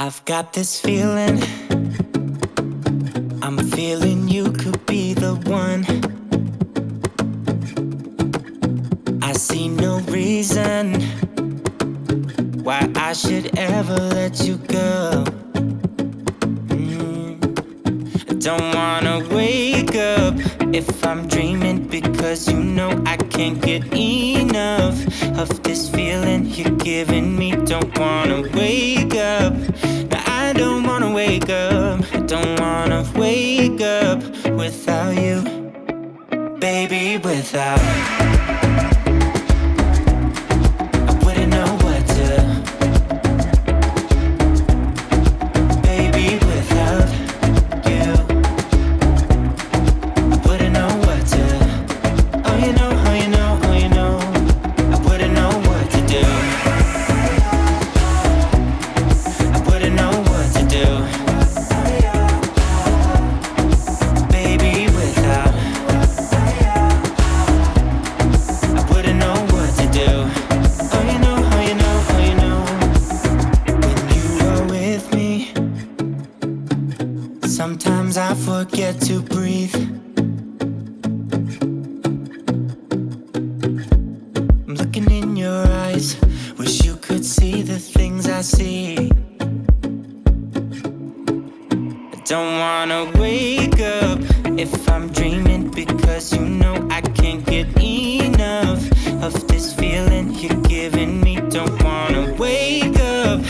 I've got this feeling, I'm feeling you could be the one. I see no reason why I should ever let you go. I don't wanna wake up if I'm dreaming, because you know I can't get enough of this feeling you're giving me. Don't wanna wake up, no, I don't wanna wake up. I don't wanna wake up without you, baby, without. I wouldn't know what to, baby, without you. I wouldn't know what to, oh you know, oh you know, oh you know. I wouldn't know what to do, I wouldn't know what to do, baby, without. I wouldn't know what to do, oh you know, oh you know, oh you know. When you are with me, sometimes I forget to breathe. I'm looking in your eyes, wish you could see the things I see. I don't wanna wake up if I'm dreaming, because you know I can't get enough of this feeling you're giving me. Don't wanna wake up,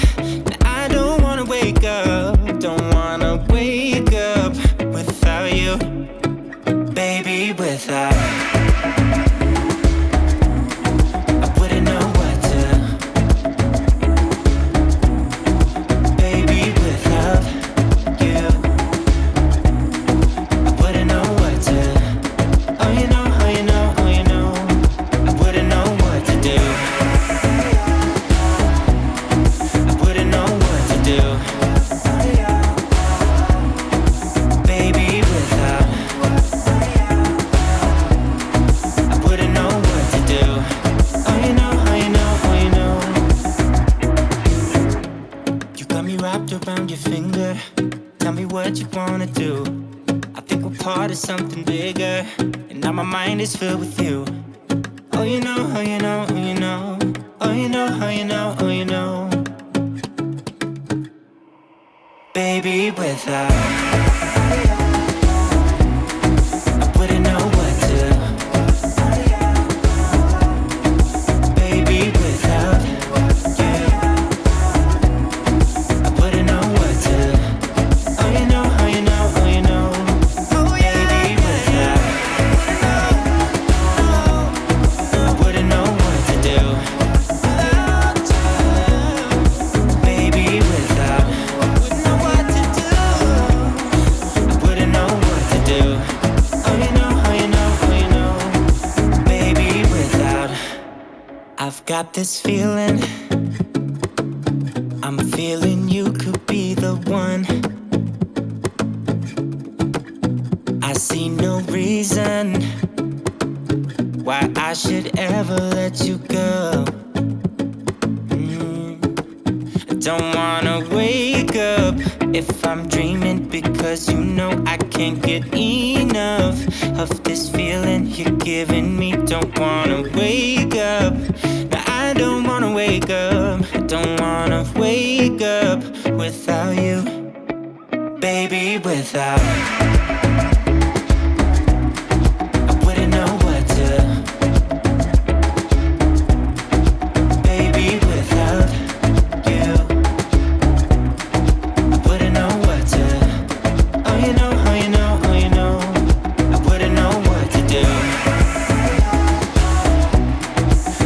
I don't wanna wake up. Don't wanna wake up without you, baby, without. I wouldn't know what to, baby, without you. I wouldn't know what to, oh you know, oh you know, oh you know. I wouldn't know what to do, I wouldn't know what to do, baby, without. I wouldn't know what to do, oh you know, oh you know, oh you know. You got me wrapped around your finger, tell me what you wanna do. I think we're part of something bigger, and now my mind is filled with you. Oh you know, oh you know, oh you know. Oh you know, oh you know, oh you know. Baby, without. I wouldn't know what to, baby, without you. I wouldn't know what to, oh you know, oh you know, oh you know. Baby, without. I wouldn't know what to do, baby, without. I wouldn't know what to do, I wouldn't know what to do, oh you know, oh you know, oh you know. Baby, without. I've got this feeling, I'm feeling you could be the one. I see no reason why I should ever let you go. I don't wanna wake up if I'm dreaming, because you know I can't get enough of this feeling you're giving me. Don't wanna wake up, no, I don't wanna wake up. I don't wanna wake up without you, baby, without. I wouldn't know what to, baby, without you. I wouldn't know what to, oh you know, oh you know, oh you know. I wouldn't know what to do,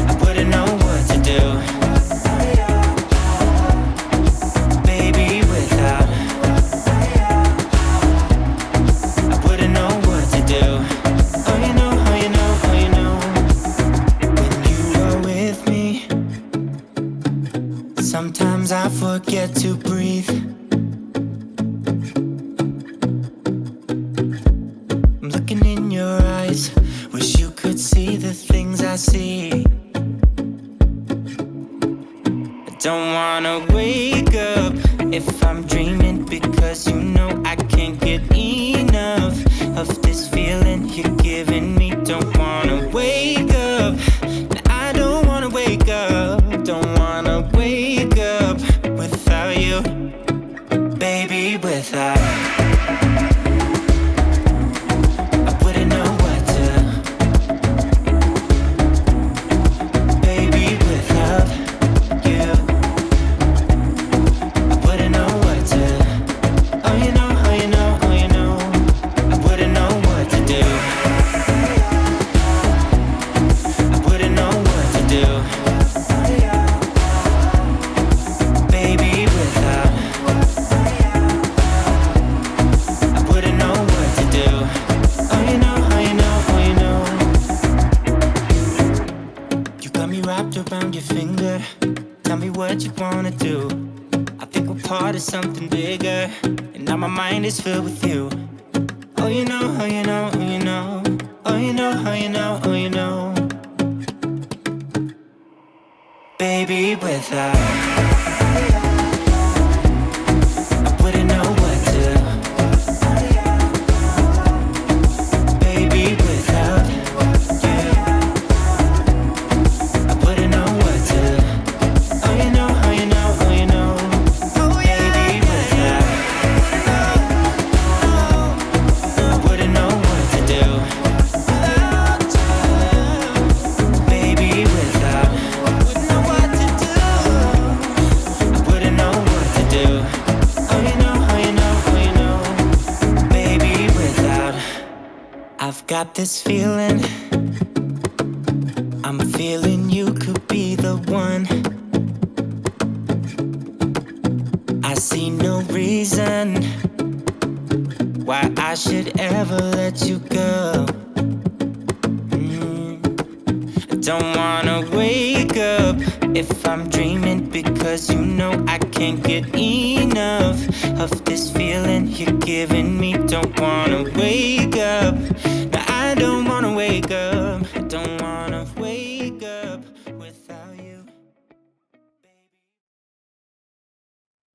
I wouldn't know what to do, baby, without. I wouldn't know what to do, oh you know, oh you know, oh you know. When you are with me, sometimes I forget to breathe. I'm looking in your eyes, wish you could see the things I see. I don't wanna wake up if I'm dreaming, because you know I can't get enough of this feeling you're giving me. Don't wanna wake up, I don't wanna wake up, don't wanna wake up without you, baby, without I wouldn't know what to, baby, without you I wouldn't know what to, oh you know, oh you know, oh you know I wouldn't know what to do, I wouldn't know what to do, baby, without I wouldn't know what to do, oh you know, oh you know, oh you know you got me wrapped around your finger, tell me what you wanna do, I think we're part of something bigger, and now my mind is filled with you. Oh, you know, oh, you know, oh, you know. Oh, you know, oh, you know, oh, you know. Baby, without I wouldn't know what to. Baby, without you I wouldn't know what to. Oh, you know, oh, you know, oh, you know. Baby, without I wouldn't know what to do. Baby, without I wouldn't know what to do. I wouldn't know what to do. Oh, you know, oh, you know, oh, you know. Baby, without I've got this feeling, I'm feeling you could be the one. I see no reason why I should ever let you go. I don't wanna wake up if I'm dreaming, because you know I can't get enough of this feeling you're giving me. Don't wanna wake up,